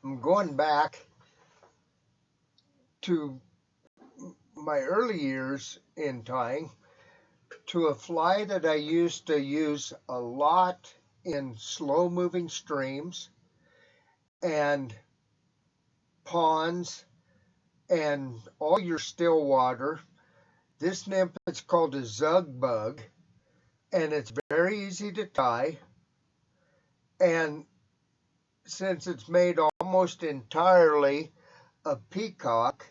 I'm going back to my early years in tying to a fly that I used to use a lot in slow moving streams and ponds and all your still water. This nymph is called a Zug Bug, and it's very easy to tie. And since it's made almost entirely of peacock,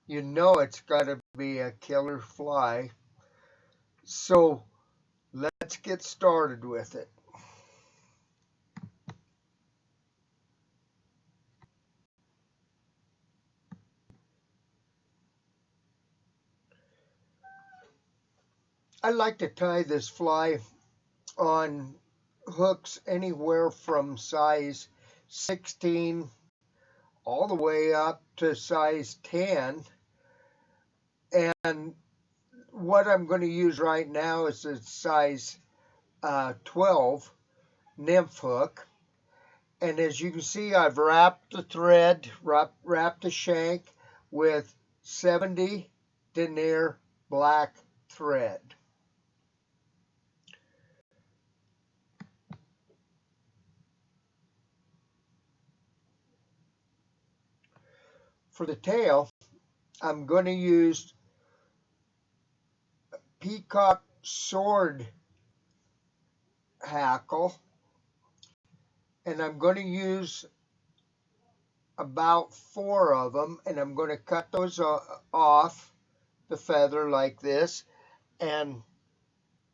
you know it's got to be a killer fly. So let's get started with it. I like to tie this fly on hooks anywhere from size 16 all the way up to size 10. And what I'm going to use right now is a size 12 nymph hook. And as you can see, I've wrapped the thread, wrapped the shank with 70 denier black thread. For the tail, I'm going to use peacock sword hackle, and I'm going to use about 4 of them, and I'm going to cut those off the feather like this and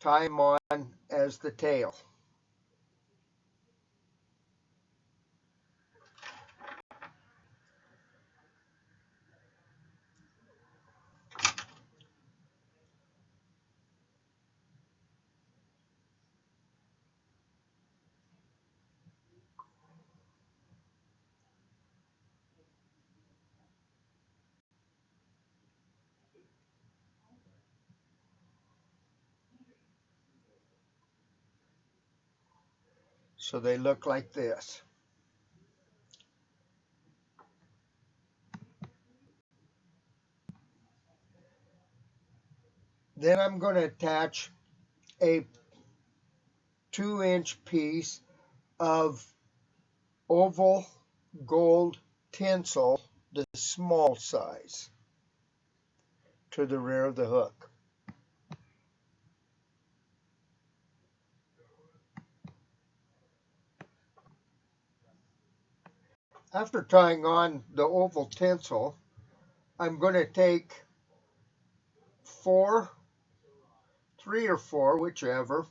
tie them on as the tail. So they look like this. Then I'm going to attach a 2-inch piece of oval gold tinsel, the small size, to the rear of the hook. After tying on the oval tinsel, I'm going to take 3 or 4, whichever,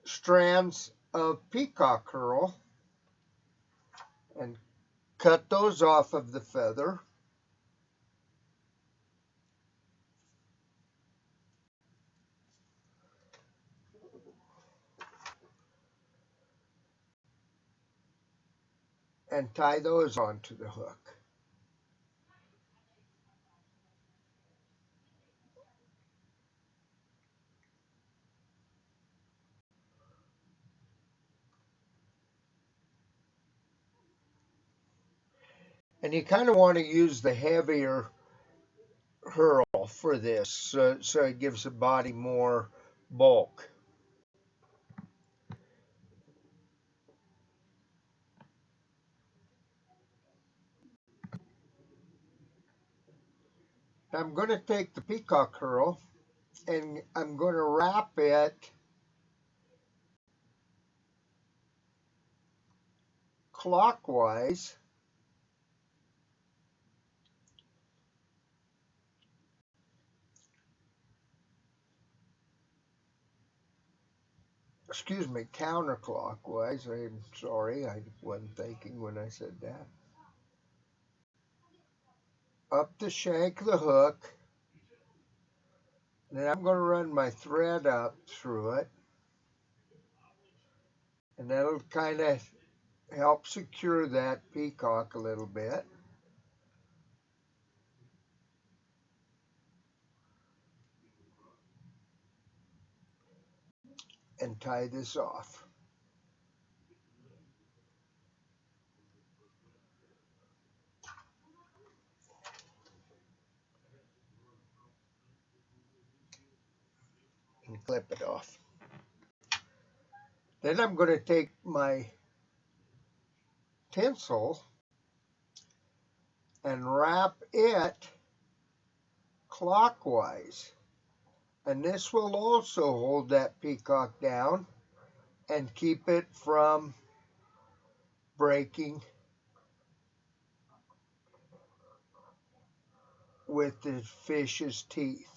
strands of peacock herl and cut those off of the feather. And tie those onto the hook. And you kind of want to use the heavier herl for this, so it gives the body more bulk. I'm going to take the peacock herl and I'm going to wrap it clockwise excuse me, counterclockwise. I'm sorry, I wasn't thinking when I said that. Up the shank of the hook. Then I'm going to run my thread up through it. And that'll kind of help secure that peacock a little bit. And tie this off. and clip it off. Then I'm going to take my tinsel and wrap it clockwise. And this will also hold that peacock down and keep it from breaking with the fish's teeth.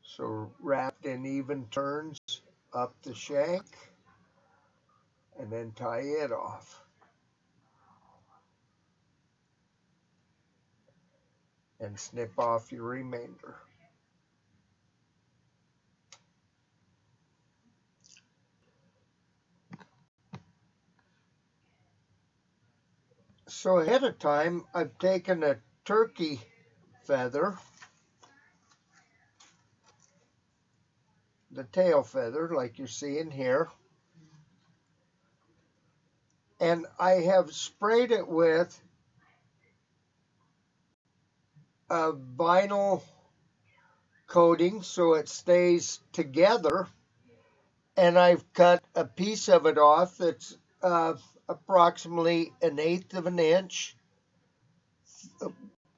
So wrapped in even turns up the shank and then tie it off. And snip off your remainder. So ahead of time, I've taken a turkey feather, the tail feather like you're seeing here, and I have sprayed it with a vinyl coating so it stays together, and I've cut a piece of it off that's approximately 1/8 of an inch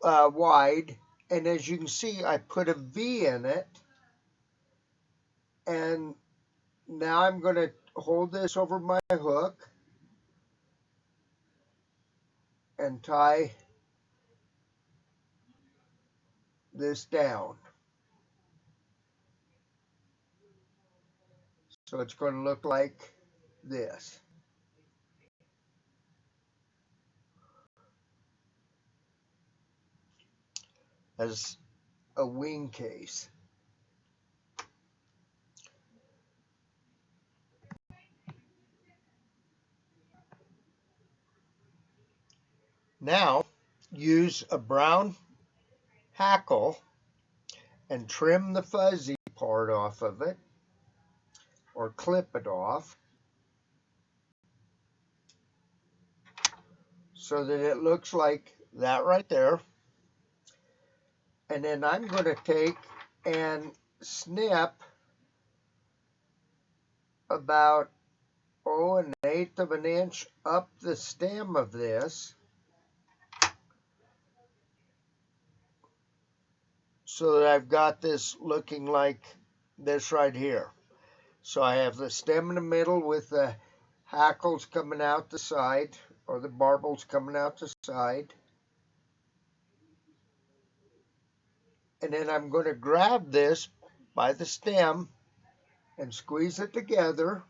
wide, and as you can see I put a V in it, and now I'm going to hold this over my hook and tie this down. So it's going to look like this. As a wing case. Now use a brown hackle and trim the fuzzy part off of it, or clip it off, so that it looks like that right there. And then I'm going to take and snip about 1/8 of an inch up the stem of this, so that I've got this looking like this right here. So I have the stem in the middle with the hackles coming out the side, or the barbels coming out the side. And then I'm going to grab this by the stem and squeeze it together.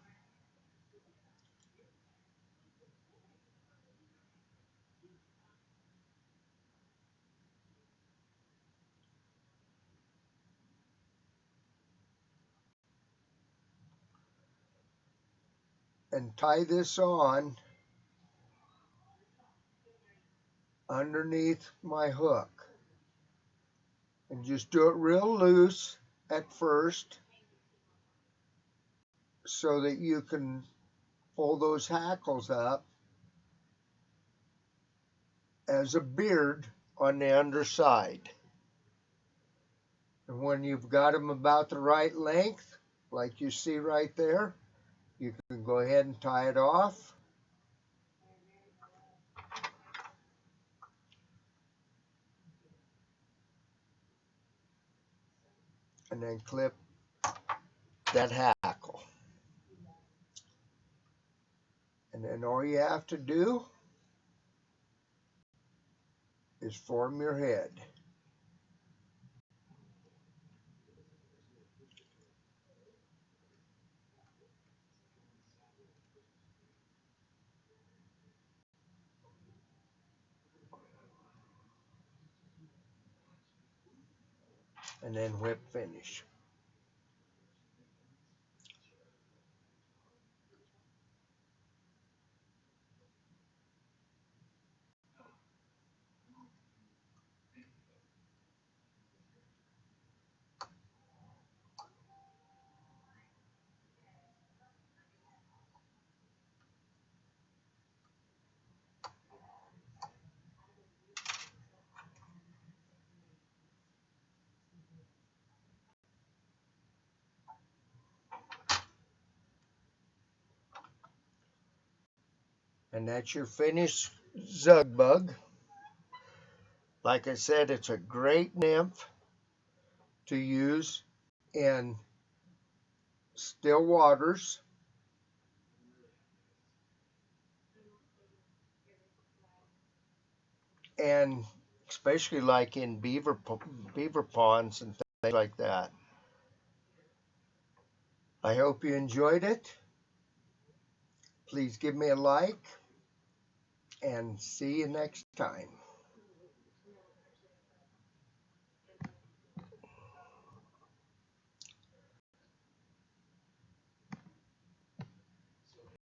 And tie this on underneath my hook. And just do it real loose at first so that you can pull those hackles up as a beard on the underside. And when you've got them about the right length, like you see right there, you can go ahead and tie it off. And then clip that hackle. And then all you have to do is form your head. And then whip finish. And that's your finished Zug Bug. Like I said, it's a great nymph to use in still waters, and especially like in beaver ponds and things like that. I hope you enjoyed it. Please give me a like and see you next time.